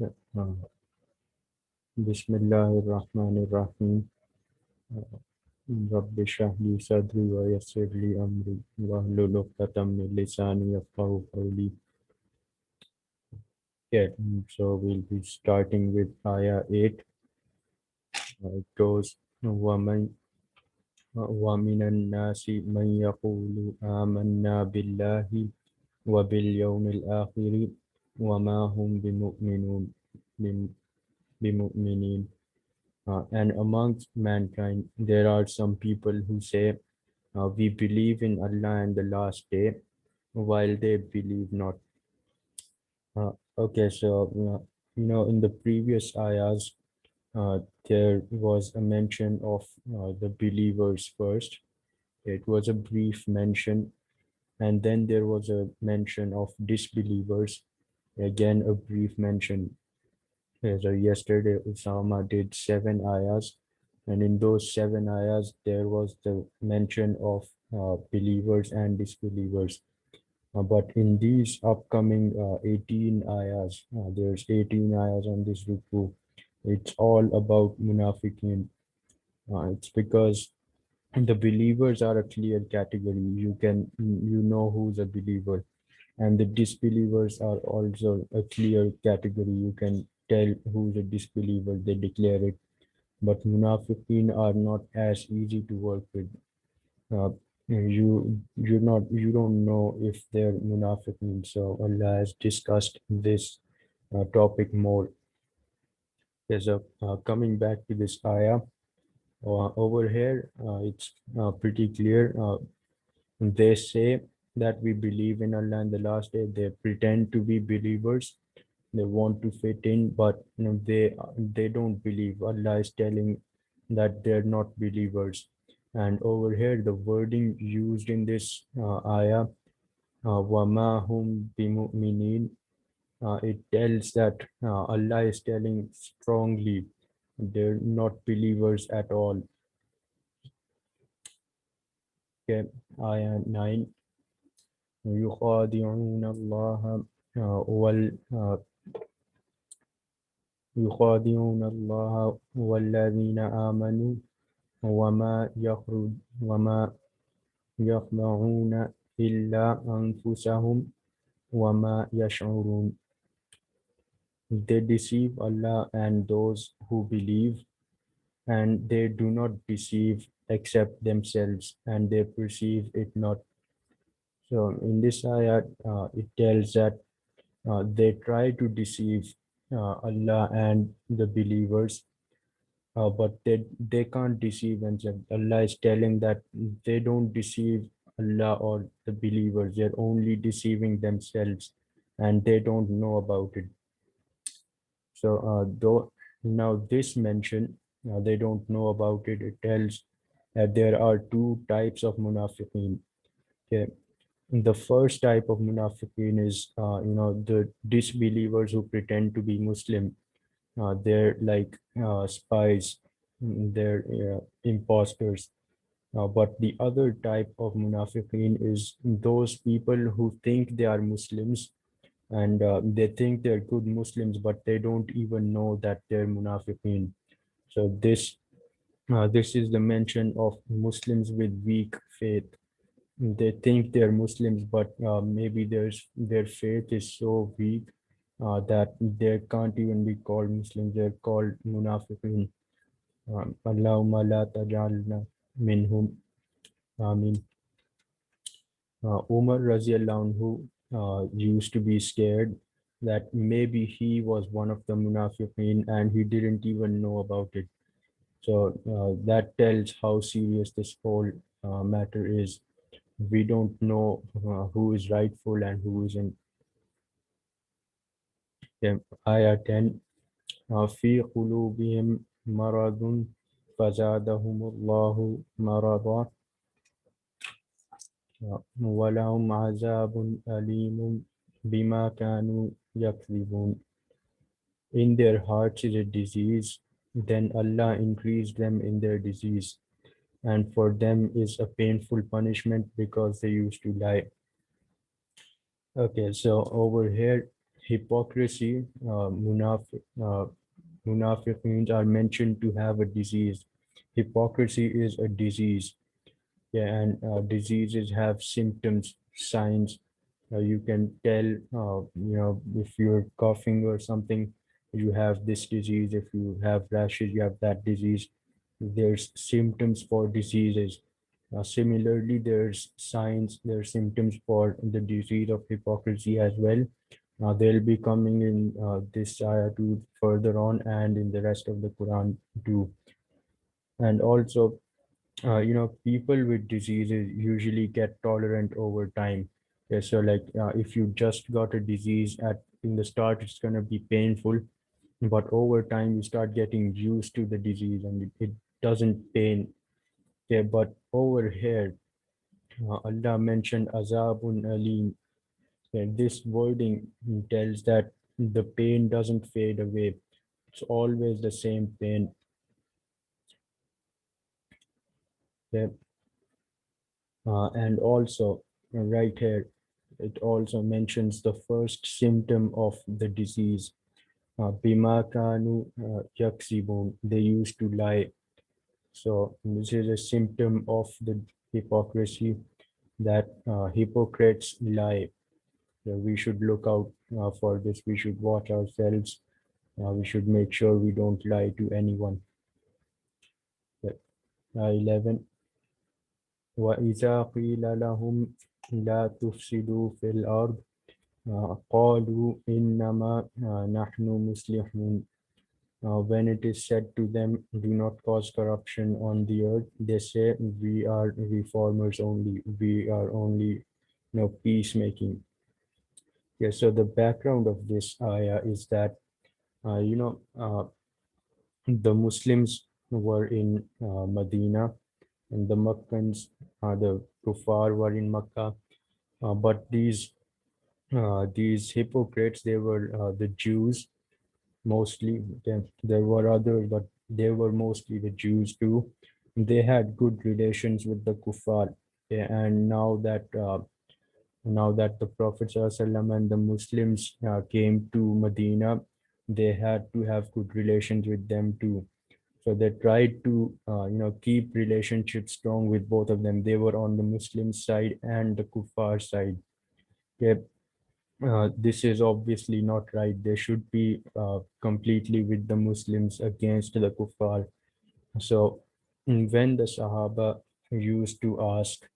Yeah. Bismillahirrahmanirrahim. Rabbi shrah li sadri wa yassir li amri wahlul 'uqdatam min lisani yafqahu qawli. Yeah, so we'll be starting with Ayah 8. It goes, وَمِنَ النَّاسِ مَنْ يَقُولُ آمَنَّا بِاللَّهِ وَبِالْيَوْمِ الْآخِرِ وَمَا هُمْ بِمُؤْمِنِينَ. And amongst mankind, there are some people who say, we believe in Allah and the last day, while they believe not. Okay, so, in the previous ayahs, there was a mention of the believers first. It was a brief mention, and then there was a mention of disbelievers, again, a brief mention. So yesterday, Usama did 7 ayahs, and in those 7 ayahs, there was the mention of believers and disbelievers. But in these upcoming 18 ayahs, there's 18 ayahs on this ruku. It's all about munafiqin. It's because the believers are a clear category. You know who's a believer, and the disbelievers are also a clear category. You can tell who's a disbeliever. They declare it. But munafiqin are not as easy to work with. Uh, you don't know if they're munafiqin. So Allah has discussed this topic more. There's a coming back to this ayah over here. It's pretty clear. They say that we believe in Allah and the last day. They pretend to be believers. They want to fit in, but they don't believe. Allah is telling that they're not believers. And over here, the wording used in this ayah, "Wama hum bimu'minin," it tells that Allah is telling strongly they're not believers at all. Okay, ayah 9. يخادعون الله وال يخادعون الله والذين آمنوا وما يخدعون إلا أنفسهم وما يشعرون. They deceive Allah and those who believe, and they do not deceive except themselves, and they perceive it not. So in this ayat, it tells that they try to deceive Allah and the believers, but they can't deceive themselves. Allah is telling that they don't deceive Allah or the believers. They're only deceiving themselves, and they don't know about it. So though now this mention, they don't know about it. It tells that there are two types of munafiqeen. Okay. The first type of munafiqeen is, the disbelievers who pretend to be Muslim. They're like spies. They're imposters. But the other type of munafiqeen is those people who think they are Muslims, and they think they're good Muslims, but they don't even know that they're munafiqeen. So this is the mention of Muslims with weak faith. They think they're Muslims, but maybe their faith is so weak that they can't even be called Muslims. They're called munafiqin. Allahumma la tajalna minhum. Amin. Umar Raziallahu anhu used to be scared that maybe he was one of the munafiqin and he didn't even know about it. So that tells how serious this whole matter is. We don't know who is rightful and who isn't. Ayah 10. في قلوبهم مرض فزادهم الله مرضا ولهم عذاب أليم بما كانوا يكذبون. In their hearts is a disease, then Allah increased them in their disease, and for them is a painful punishment because they used to lie. Okay, so over here, hypocrisy, munafiqeen are mentioned to have a disease. Hypocrisy is a disease. Yeah, and diseases have symptoms, signs. You can tell, if you're coughing or something, you have this disease. If you have rashes, you have that disease. There's symptoms for diseases. Similarly, there's signs, there's symptoms for the disease of hypocrisy as well. They'll be coming in this ayah to further on and in the rest of the Quran too. And also, people with diseases usually get tolerant over time. Yeah, so like if you just got a disease at in the start, it's gonna be painful, but over time you start getting used to the disease and it doesn't pain. Yeah, but over here, Allah mentioned azabun alim. Yeah, this wording tells that the pain doesn't fade away. It's always the same pain. Yeah, and also right here, it also mentions the first symptom of the disease. Bima kanu yaksibun. They used to lie. So this is a symptom of the hypocrisy that hypocrites lie. So we should look out for this. We should watch ourselves. We should make sure we don't lie to anyone. Yep. 11. وَإِذَا قِيلَ لَهُمْ لَا تُفْسِدُوا فِي الْأَرْضِ قَالُوا إِنَّمَا نَحْنُ مُصْلِحُونَ. When it is said to them, do not cause corruption on the earth, they say, we are reformers only. We are only, peacemaking. Yeah, so the background of this ayah is that, uh, you know, uh, the Muslims were in Medina and the Makkans, the Kuffar were in Makkah. But these hypocrites, they were the Jews mostly. There were others, but they were mostly the Jews too. They had good relations with the Kuffar. Yeah, and now that the Prophet ﷺ and the Muslims came to Medina, they had to have good relations with them too. So they tried to, keep relationships strong with both of them. They were on the Muslim side and the Kuffar side. Yeah, this is obviously not right. They should be completely with the Muslims against the Kuffar. So when the Sahaba used to ask,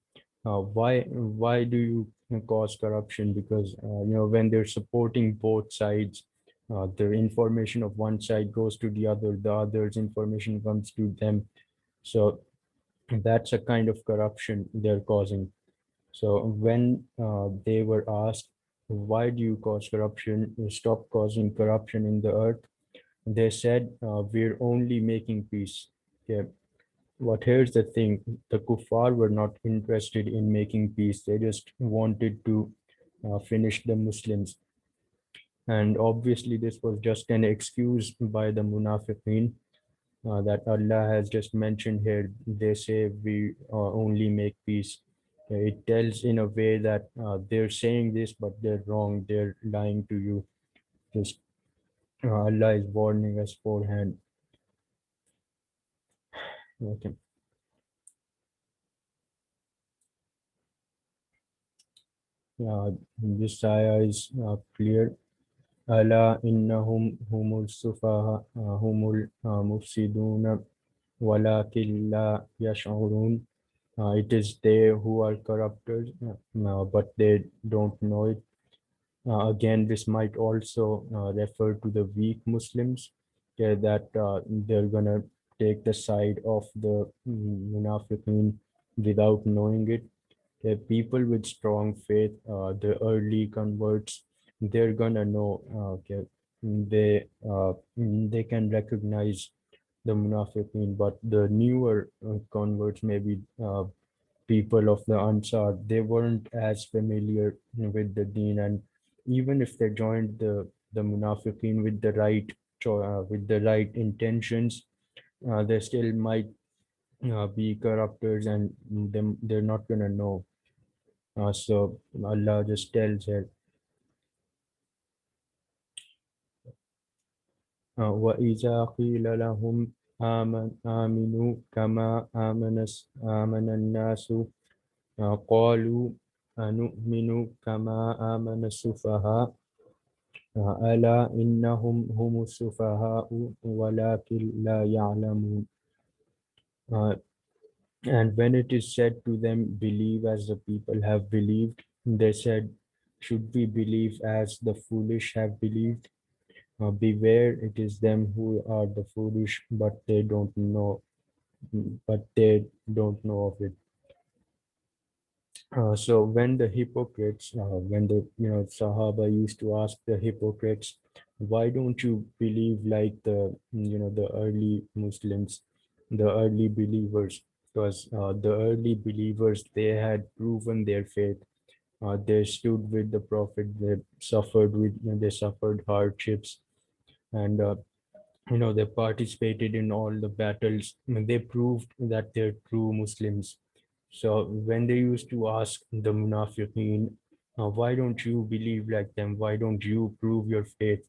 why do you cause corruption? Because when they're supporting both sides, the information of one side goes to the other's information comes to them. So that's a kind of corruption they're causing. So when they were asked, why do you cause corruption? Stop causing corruption in the earth. They said, we're only making peace. Okay. But here's the thing, the kuffar were not interested in making peace. They just wanted to finish the Muslims. And obviously, this was just an excuse by the munafiqeen that Allah has just mentioned here. They say we only make peace. It tells in a way that they're saying this, but they're wrong. They're lying to you. Just Allah is warning us beforehand. Okay. This ayah is clear. ألا إنهم هم السفهاء هم المفسدون ولكن لا يشعرون. It is they who are corrupters, but they don't know it. Again, this might also refer to the weak Muslims, that they're gonna take the side of the munafiqeen without knowing it. People with strong faith, the early converts, they're gonna know. Okay, they can recognize the munafiqeen, but the newer converts, maybe people of the Ansar, they weren't as familiar with the Deen, and even if they joined the munafiqeen with the with the right intentions, they still might be corruptors, and they're not gonna know. So Allah just tells her, وإذا قيل لهم آمنوا كما آمن الناس قالوا أنؤمن كما آمن السفهاء ألا إنهم هم السفهاء ولكن لا يعلمون. Uh, and when it is said to them, believe as the people have believed, they said, should we believe as the foolish have believed? Beware, it is them who are the foolish, but they don't know of it. So when the Sahaba used to ask the hypocrites, why don't you believe like the early Muslims, the early believers? Because the early believers, they had proven their faith. They stood with the Prophet. They suffered hardships, and they participated in all the battles. I mean, they proved that they're true Muslims. So when they used to ask the munafiqeen, why don't you believe like them? Why don't you prove your faith?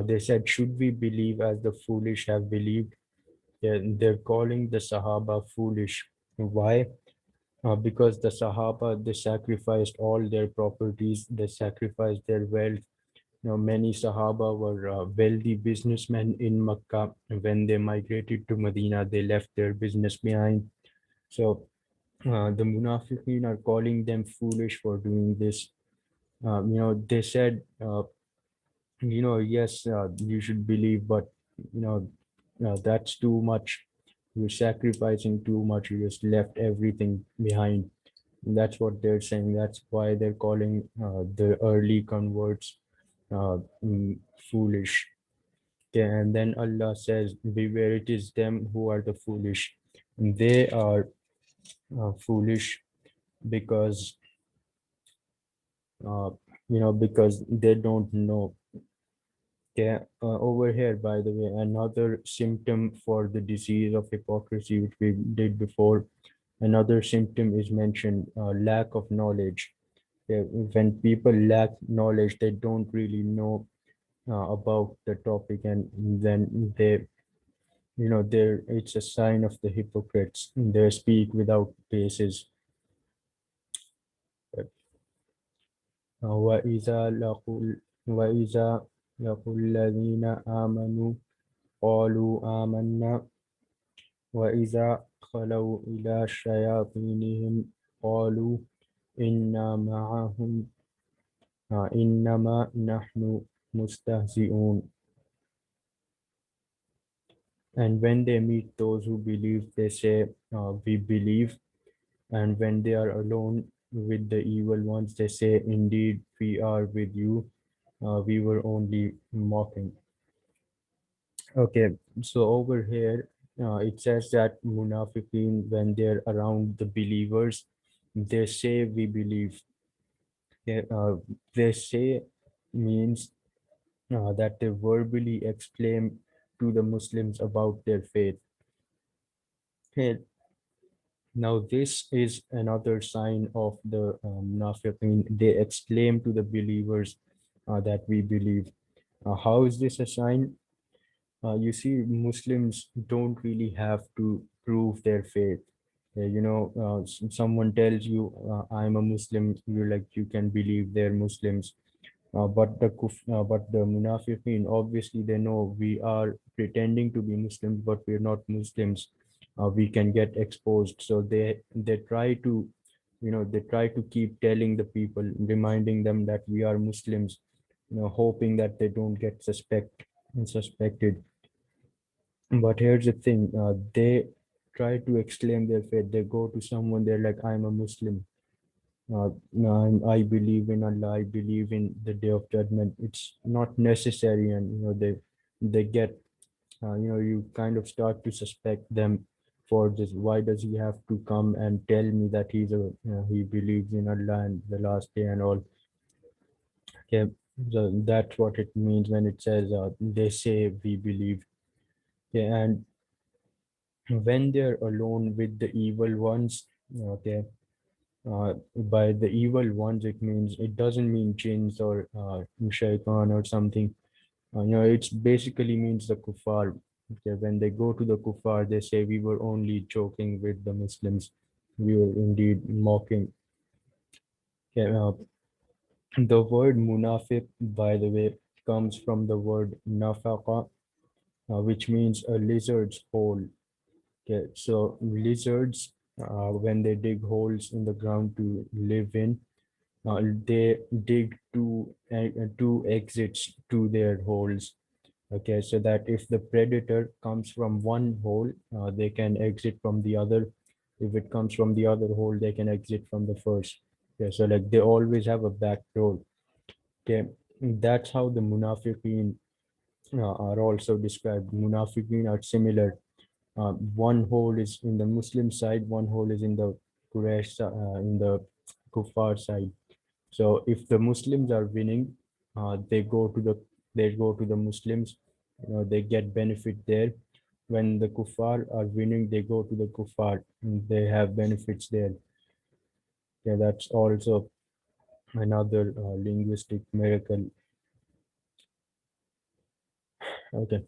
They said, should we believe as the foolish have believed? They're calling the Sahaba foolish. Why? Because the Sahaba, they sacrificed all their properties, they sacrificed their wealth. Many Sahaba were wealthy businessmen in Makkah. When they migrated to Medina, they left their business behind. So the Munafiqeen are calling them foolish for doing this. They said, yes, you should believe, but you know, that's too much. You're sacrificing too much. You just left everything behind. That's what they're saying. That's why they're calling the early converts foolish. Okay, and then Allah says, beware, it is them who are the foolish. They are foolish because uh, because they don't know. Okay, over here, by the way, another symptom for the disease of hypocrisy, which we did before, another symptom is mentioned, lack of knowledge. Okay, when people lack knowledge, they don't really know about the topic, and then there it's a sign of the hypocrites. They speak without basis. وإذا لقوا الذين آمنوا قالوا آمنا وإذا خلوا إلى شياطينهم قالوا إنا معهم إنما نحن مستهزئون. And when they meet those who believe, they say, we believe. And when they are alone with the evil ones, they say, indeed, we are with you. We were only mocking. Okay, so over here, it says that Munafiqeen, when they're around the believers, they say we believe. They say means that they verbally exclaim to the Muslims about their faith. Okay, now this is another sign of the Munafiqeen. They exclaim to the believers that we believe. How is this a sign? You see, Muslims don't really have to prove their faith. Someone tells you, I'm a Muslim, you're like, you can believe they're Muslims. But the Munafiqeen, obviously, they know we are pretending to be Muslims, but we're not Muslims. We can get exposed. So they try to, they try to keep telling the people, reminding them that we are Muslims, hoping that they don't get suspected. But here's the thing, they try to exclaim their faith. They go to someone, they're like, I'm a Muslim. No, I believe in Allah, I believe in the Day of Judgment. It's not necessary, and they get, you kind of start to suspect them for this. Why does he have to come and tell me that he believes in Allah and the last day and all? Okay, so that's what it means when it says they say we believe. Okay, and when they're alone with the evil ones, okay, by the evil ones, it doesn't mean jinns or shaitan or something. It's basically means the kuffar. Okay, when they go to the kuffar, they say we were only joking with the Muslims. We were indeed mocking. Okay, the word munafiq, by the way, comes from the word nafaqa, which means a lizard's hole. Okay, so lizards, when they dig holes in the ground to live in, they dig two exits to their holes. Okay, so that if the predator comes from one hole, they can exit from the other. If it comes from the other hole, they can exit from the first. Okay, so like they always have a back door. Okay, that's how the munafiqeen are also described. Munafiqeen are similar. One hole is in the Muslim side, one hole is in the in the Kuffar side. So if the Muslims are winning, they go to the Muslims. They get benefit there. When the Kuffar are winning, they go to the Kuffar. They have benefits there. Yeah, that's also another linguistic miracle. Okay.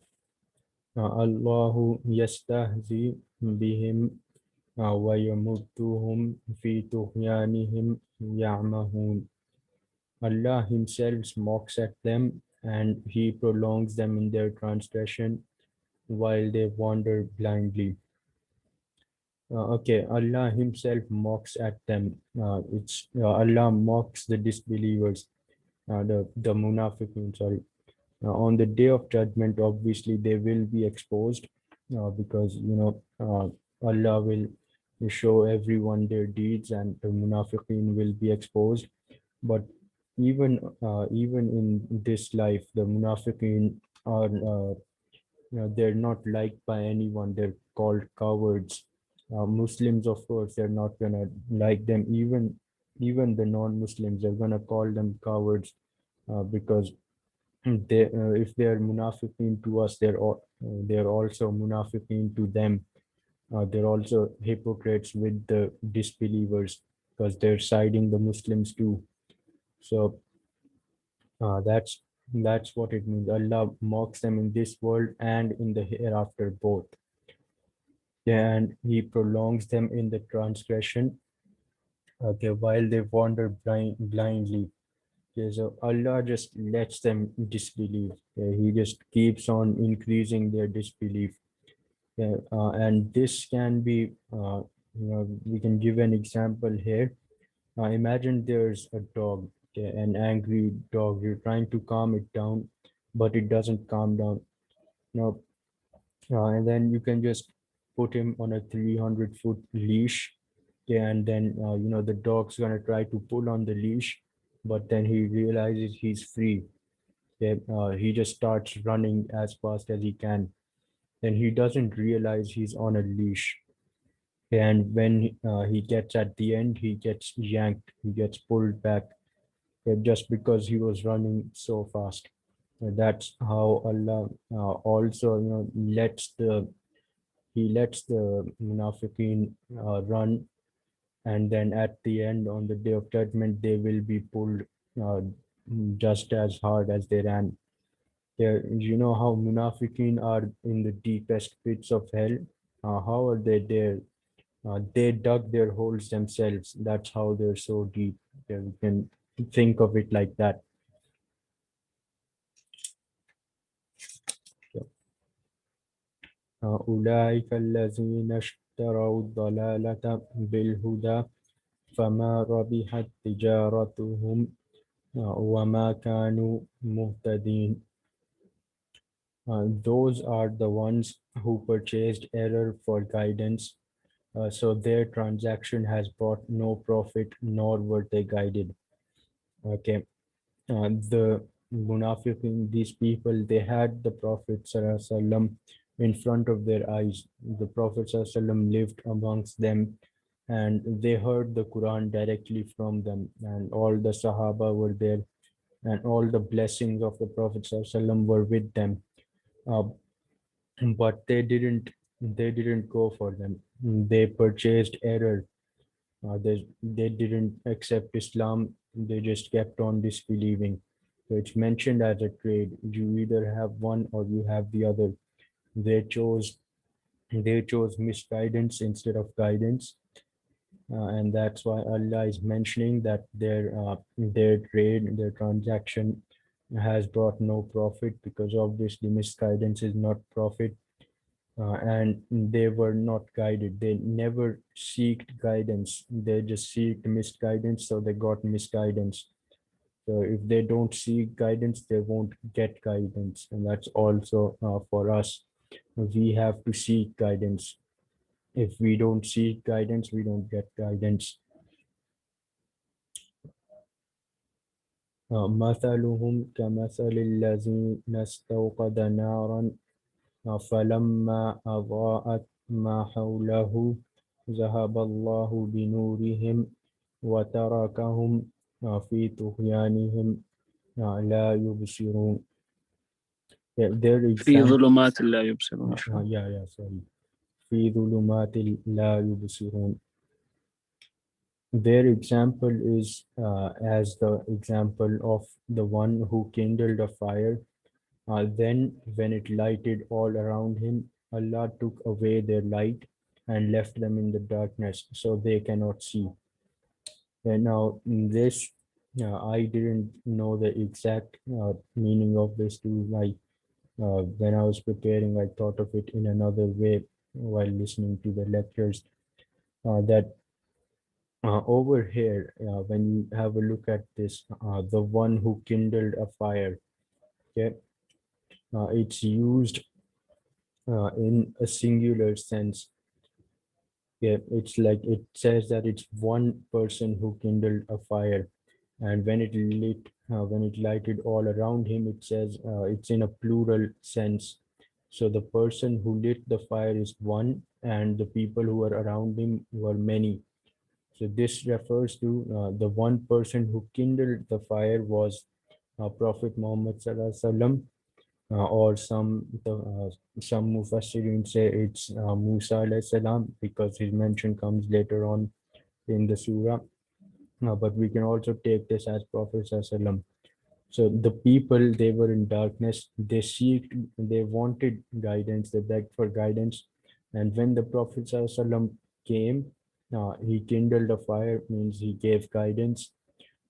Allahu yastahzi bihim wa yamudduhum fi tughyanihim ya'mahun. Allah Himself mocks at them and He prolongs them in their transgression while they wander blindly. Okay, Allah Himself mocks at them. It's Allah mocks the disbelievers, the munafiqun. Sorry. On the day of judgment, obviously they will be exposed because Allah will show everyone their deeds, and the munafiqin will be exposed. But even in this life, the munafiqin are they're not liked by anyone. They're called cowards. Muslims, of course, they're not gonna like them. Even the non-Muslims, they're gonna call them cowards because if they're munafiqeen to us, they're also munafiqeen to them. They're also hypocrites with the disbelievers because they're siding the Muslims too. So that's what it means. Allah mocks them in this world and in the hereafter both. Yeah, and He prolongs them in the transgression. Okay, while they wander blindly. Okay, so Allah just lets them disbelieve. He just keeps on increasing their disbelief. Yeah, and this can be, we can give an example here. Imagine there's a dog, okay, an angry dog. You're trying to calm it down, but it doesn't calm down. Now, and then you can just put him on a 300-foot leash, okay, and then the dog's gonna try to pull on the leash, but then he realizes he's free. Okay, he just starts running as fast as he can. Then he doesn't realize he's on a leash, and when he gets at the end, he gets yanked, he gets pulled back just because he was running so fast. That's how Allah also lets the munafiqeen run, and then at the end, on the day of judgment, they will be pulled uh, just as hard as they ran. You know how munafiqeen are in the deepest pits of hell. How are they there? They dug their holes themselves. That's how they're so deep. Yeah, we can think of it like that. أولئك الذين اشتروا الضلالة بالهدى فما ربحت تجارتهم وما كانوا مهتدين. Those are the ones who purchased error for guidance, so their transaction has brought no profit, nor were they guided. Okay, the Munafiqin, these people, they had the Prophet ﷺ in front of their eyes. The Prophet ﷺ lived amongst them, and they heard the Quran directly from them, and all the Sahaba were there, and all the blessings of the Prophet ﷺ were with them. Uh, but they didn't go for them. They purchased error. They didn't accept Islam. They just kept on disbelieving. So it's mentioned as a trade. You either have one or you have the other. They chose they chose misguidance instead of guidance, and that's why Allah is mentioning that their trade, their transaction has brought no profit, because obviously misguidance is not profit, and they were not guided. They never seeked guidance. They just seeked misguidance, so they got misguidance. So if they don't seek guidance, they won't get guidance, and that's also for us. We have to seek guidance. If we don't seek guidance, we don't get guidance. مثلهم كمثل الذين استوقد نارا فلما أضاءت ما حوله ذهب الله بنورهم وتركهم في طغيانهم لا يبصرون. Yeah, their في example, ظلمات لا يبصرون. sorry. في ظلمات لا يبصرون. Their example is as the example of the one who kindled a fire. Then, when it lighted all around him, Allah took away their light and left them in the darkness, so they cannot see. And now, this, I didn't know the exact meaning of this too. Like when I was preparing, I thought of it in another way while listening to the lectures. That over here, when you have a look at this, the one who kindled a fire, okay, it's used in a singular sense. Yeah, it's like it says that it's one person who kindled a fire, and when it lighted all around him, it says it's in a plural sense. So the person who lit the fire is one, and the people who were around him were many. So this refers to the one person who kindled the fire was Prophet Muhammad Sallallahu Alaihi Wasallam, or some Mufassirin say it's Musa alayhi salam, because his mention comes later on in the surah. But we can also take this as Prophet Sallallahu Alaihi Wasallam. So the people, they were in darkness. They wanted guidance. They begged for guidance, and when the Prophet Sallallahu Alaihi Wasallam came, he kindled a fire, means he gave guidance,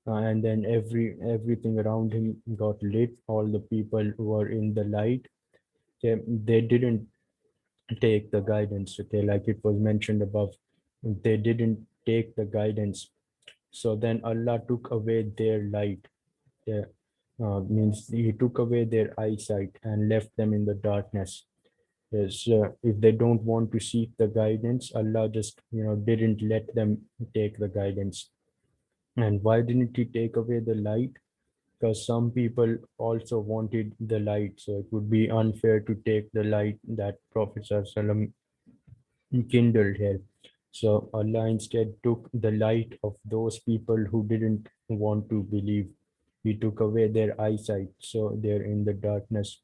and then everything around him got lit. All the people who were in the light, they didn't take the guidance. Okay, like it was mentioned above, they didn't take the guidance. So then Allah took away their light. Yeah, means he took away their eyesight and left them in the darkness. Yes, if they don't want to seek the guidance, Allah just didn't let them take the guidance. And why didn't he take away the light? Because some people also wanted the light, so it would be unfair to take the light that Prophet ﷺ kindled here. So Allah instead took the light of those people who didn't want to believe. He took away their eyesight, so they're in the darkness.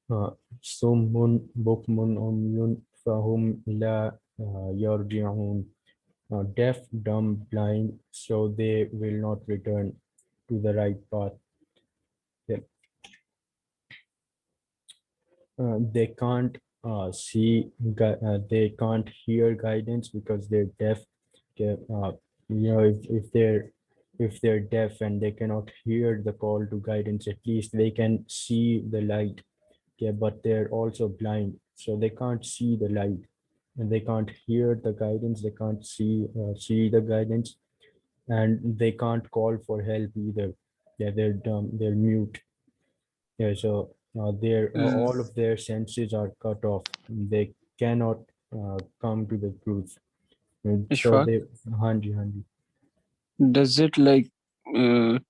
Summun bukmun umyun fahum la yarji'un. Deaf, dumb, blind, so they will not return to the right path. Yeah. They can't they can't hear guidance because they're deaf. Okay, if they're deaf and they cannot hear the call to guidance, at least they can see the light. Okay, but they're also blind, so they can't see the light, and they can't hear the guidance. They can't see the guidance, and they can't call for help either. Yeah, they're dumb. They're mute. Yeah, so all of their senses are cut off. They cannot come to the truth. And so Ishfaq, they, Hanji, Hanji. does it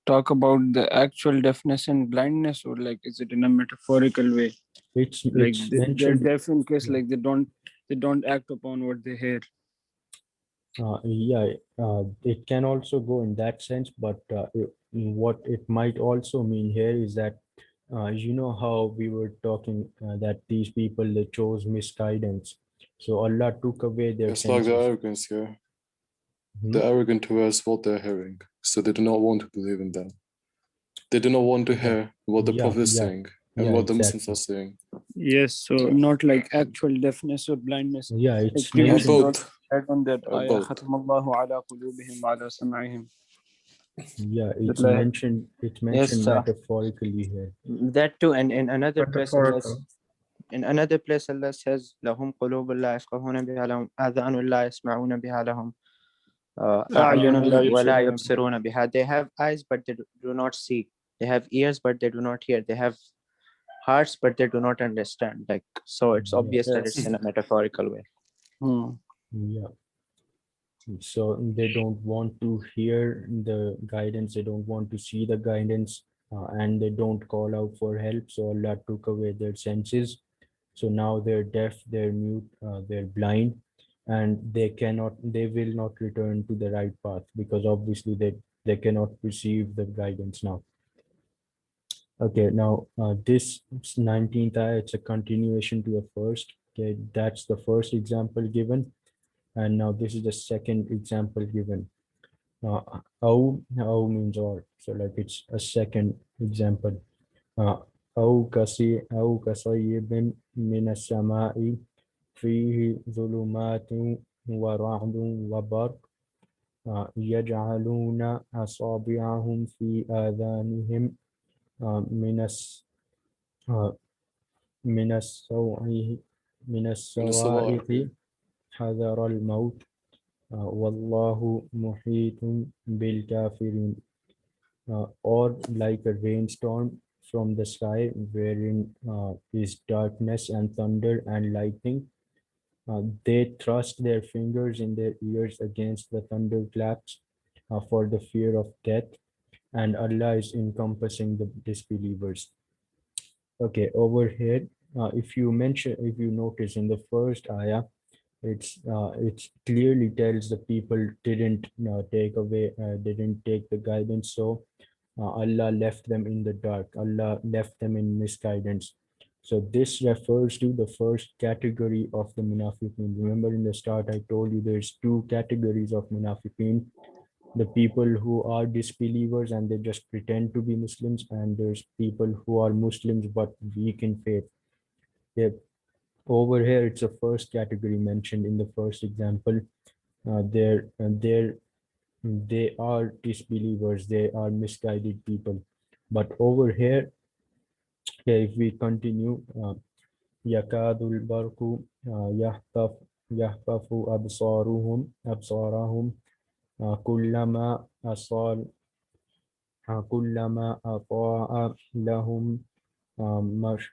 talk about the actual deafness and blindness, or like is it in a metaphorical way? Like It's they're mentioned. deaf in case Yeah, like they don't act upon what they hear. yeah. It can also go in that sense, but what it might also mean here is that you know how we were talking that these people, they chose misguidance. So Allah took away their It's like the senses. arrogance, yeah. Hmm? They're arrogant towards what they're hearing, so they do not want to believe in them. They do not want to Yeah, hear what the yeah, Prophet is yeah, saying and yeah, what the Muslims are exactly. saying. Yes, so not like actual deafness or blindness. Yeah, Like it's previously mentioned. also Both. said on that ayah, Both. ختم الله على قلوبهم وعلى سمعهم. Yeah, That it's like mentioned. It's mentioned Yes, metaphorically here. that too, and in another place, Allah, metaphorical. Allah says, "لهم قلوب لا يفقهون بها لهم آذان لا يسمعون بها لهم أعين أعين لا ولا يبصرون بها. يبصرون بها." They have eyes, but they do not see. They have ears, but they do not hear. They have hearts, but they do not understand. Like, so, it's Yeah, obvious that it's Yes. in a metaphorical way. yeah. So they don't want to hear the guidance. They don't want to see the guidance, and they don't call out for help. So Allah took away their senses. So now they're deaf, they're mute, they're blind, and they will not return to the right path because obviously they cannot receive the guidance now. Okay, now this 19th ayah, it's a continuation to the first. Okay, that's the first example given, and now this is the second example given. Au means or, so like it's a second example. أو كصيب من السماء فيه ظلمات ورعد وبرق يجعلون أصابعهم في آذانهم من آه، من السوء من من الصواعق. الصواعق حذر الموت والله محيط بالكافرين. Or like a rainstorm from the sky wherein is darkness and thunder and lightning. They thrust their fingers in their ears against the thunderclaps for the fear of death, and Allah is encompassing the disbelievers. Okay, over here, if you notice in the first ayah, it clearly tells the people didn't didn't take the guidance, so Allah left them in the dark. Allah left them in misguidance. So this refers to the first category of the munafiqeen. Remember in the start I told you there's two categories of munafiqeen: the people who are disbelievers and they just pretend to be Muslims, and there's people who are Muslims but weak in faith. Yeah, over here it's the first category mentioned in the first example. They are disbelievers, they are misguided people. But over here, if we continue, yakadul barku yahtafu absarahum kullama asal kullama ataa lahum mash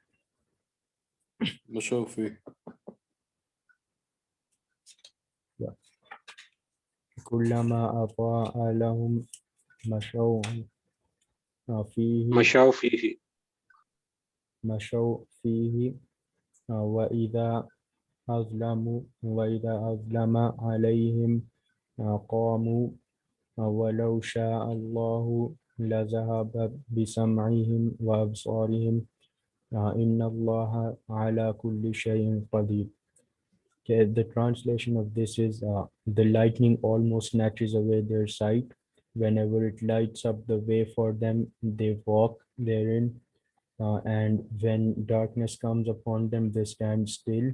مشوفي. kullama ataa lahum mashaw fihi مشوا فيه mashaw fihi وإذا أظلم عليهم قاموا ولو شاء الله لذهب بسمعهم وأبصارهم إن الله على كل شيء قدير. Okay, the translation of this is the lightning almost snatches away their sight. Whenever it lights up the way for them, they walk therein. And when darkness comes upon them, they stand still.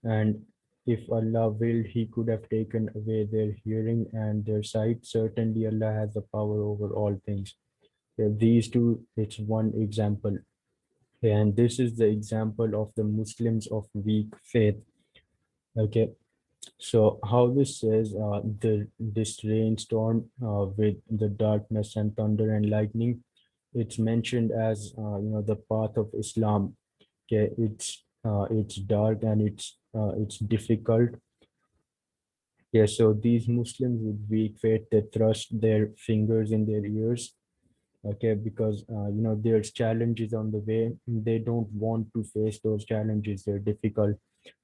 And if Allah willed, He could have taken away their hearing and their sight. Certainly, Allah has the power over all things. Yeah, these two, it's one example. And this is the example of the Muslims of weak faith. Okay, so how this says this rainstorm with the darkness and thunder and lightning, it's mentioned as the path of Islam. Okay, it's dark and it's difficult. Yeah, so these Muslims with weak faith, they thrust their fingers in their ears, okay, because there's challenges on the way. They don't want to face those challenges. They're difficult,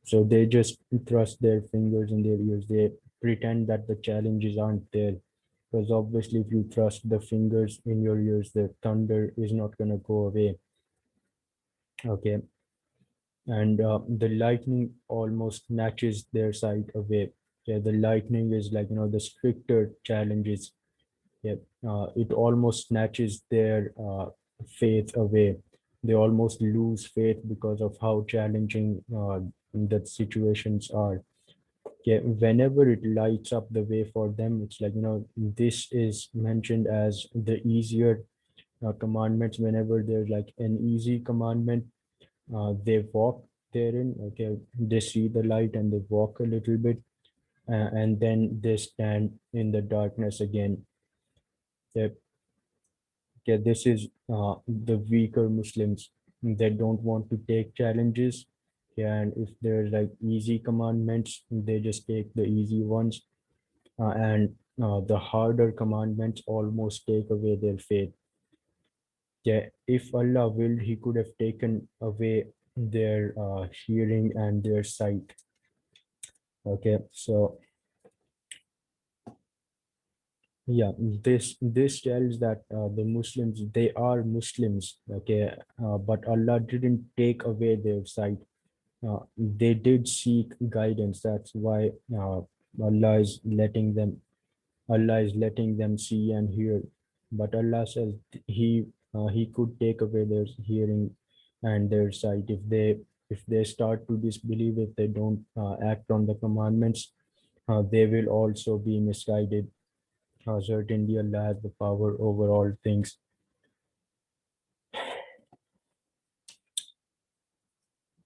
so they just thrust their fingers in their ears. They pretend that the challenges aren't there, because obviously, if you thrust the fingers in your ears, the thunder is not gonna go away. Okay, and the lightning almost snatches their sight away. Yeah, the lightning is like the stricter challenges. Yeah, it almost snatches their faith away. They almost lose faith because of how challenging the situations are. Yeah, whenever it lights up the way for them, it's like, this is mentioned as the easier commandments. Whenever there's like an easy commandment, they walk therein. Okay, they see the light and they walk a little bit, and then they stand in the darkness again. Yeah, yeah, this is the weaker Muslims that don't want to take challenges. Yeah, and if there's like easy commandments, they just take the easy ones, and the harder commandments almost take away their faith. Yeah, if Allah willed, He could have taken away their hearing and their sight. Okay, so yeah, this tells that the Muslims, they are Muslims. Okay, but Allah didn't take away their sight. They did seek guidance. That's why Allah is letting them Allah is letting them see and hear. But Allah says He could take away their hearing and their sight if they start to disbelieve, if they don't act on the commandments. They will also be misguided. Certainly, Allah has the power over all things.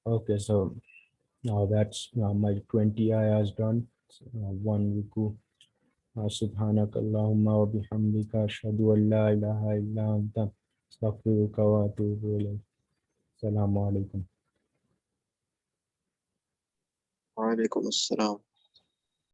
Okay, so now that's my 20 ayahs done. One ruku. سبحانك اللهم وبحمدك أشهد أن لا إله إلا أنت أستغفرك وأتوب إليك. السلام عليكم. وعليكم السلام.